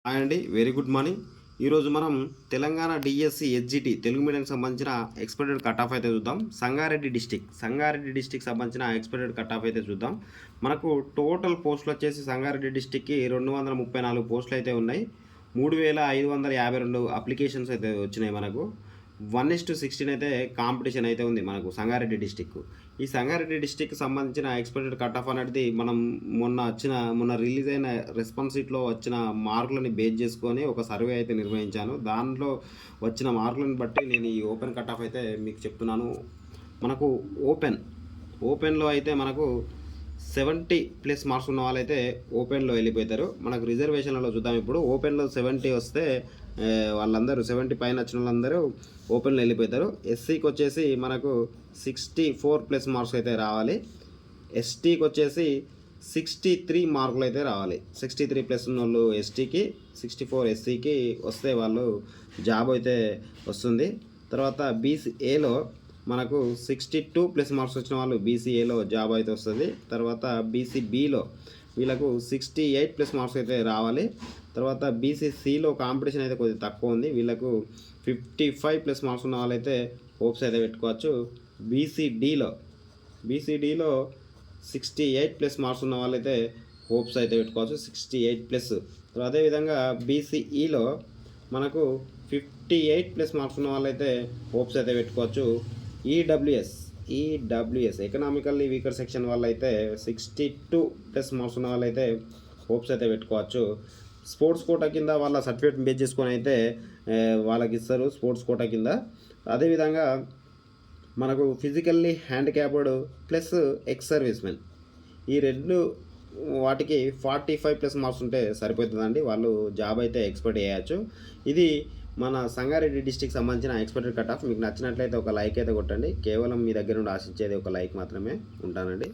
Hi అండి, very good morning. ఈరోజు మనం తెలంగాణ డిఎస్సి హెచ్జిటి తెలుగు మీడియంకి సంబంధించిన ఎక్స్పెక్టెడ్ కట్ ఆఫ్ అయితే చూద్దాం. సంగారెడ్డి డిస్టిక్ సంబంధించిన ఎక్స్పెక్టెడ్ కట్ ఆఫ్ అయితే చూద్దాం. మనకు టోటల్ పోస్టులు వచ్చేసి సంగారెడ్డి డిస్టిక్కి 234 పోస్టులు అయితే ఉన్నాయి. 3552 అప్లికేషన్స్ అయితే వచ్చినాయి. మనకు 1:16 అయితే కాంపిటీషన్ అయితే ఉంది మనకు సంగారెడ్డి డిస్టిక్. ఈ సంగారెడ్డి డిస్టిక్ సంబంధించిన ఎక్స్పెక్టెడ్ కట్ ఆఫ్ అనేది మనం మొన్న రిలీజ్ అయిన రెస్పాన్స్ షీట్లో వచ్చిన మార్కులని బేస్ చేసుకొని ఒక సర్వే అయితే నిర్వహించాను. దాంట్లో వచ్చిన మార్కులను బట్టి నేను ఈ ఓపెన్ కట్ ఆఫ్ అయితే మీకు చెప్తున్నాను. మనకు ఓపెన్లో అయితే మనకు 70+ మార్క్స్ ఉన్న వాళ్ళైతే ఓపెన్లో వెళ్ళిపోతారు. మనకు రిజర్వేషన్లలో చూద్దాం. ఇప్పుడు ఓపెన్లో 70 వస్తే వాళ్ళందరూ 70 పైన వచ్చిన వాళ్ళందరూ ఓపెన్లో వెళ్ళిపోతారు. ఎస్సీకి వచ్చేసి మనకు 64+ మార్క్స్ అయితే రావాలి. ఎస్టీకి వచ్చేసి 63 మార్కులు అయితే రావాలి. 63+ ఉన్న వాళ్ళు ఎస్టీకి, 64 ఎస్సీకి వస్తే వాళ్ళు జాబ్ అయితే వస్తుంది. తర్వాత బీసీఏలో మనకు 62+ మార్క్స్ వచ్చిన వాళ్ళు బీసీఏలో జాబ్ అయితే వస్తుంది. తర్వాత బీసీబీలో వీళ్ళకు 68+ మార్క్స్ అయితే రావాలి. తర్వాత బీసీసీలో కాంపిటీషన్ అయితే కొద్దిగా తక్కువ ఉంది. వీళ్ళకు 55+ మార్క్స్ ఉన్న వాళ్ళైతే హోప్స్ అయితే పెట్టుకోవచ్చు. బీసీడీలో 68+ మార్క్స్ ఉన్న వాళ్ళైతే హోప్స్ అయితే పెట్టుకోవచ్చు, 68+. అదేవిధంగా బీసీఈలో మనకు 58+ మార్క్స్ ఉన్న వాళ్ళైతే హోప్స్ అయితే పెట్టుకోవచ్చు. ఈడబ్ల్యూఎస్ ఎకనామికల్లీ వీకర్ సెక్షన్ వాళ్ళైతే 62+ మార్క్స్ ఉన్న వాళ్ళైతే హోప్స్ అయితే పెట్టుకోవచ్చు. స్పోర్ట్స్ కోటా కింద వాళ్ళ సర్టిఫికేట్ బేస్ చేసుకొని అయితే వాళ్ళకి ఇస్తారు స్పోర్ట్స్ కోటా కింద. అదేవిధంగా మనకు physically handicapped plus ex servicemen ఈ రెండు వాటికి 45+ మార్క్స్ ఉంటే సరిపోతుందండి. వాళ్ళు జాబ్ అయితే ఎక్స్పెక్ట్ చేయవచ్చు. ఇది మన సంగారెడ్డి డిస్టిక్ సంబంధించిన ఎక్స్పెక్టెడ్ కట్ ఆఫ్. మీకు నచ్చినట్లయితే ఒక లైక్ అయితే కొట్టండి. కేవలం మీ దగ్గర నుండి ఆశించేది ఒక లైక్ మాత్రమే. ఉంటానండి.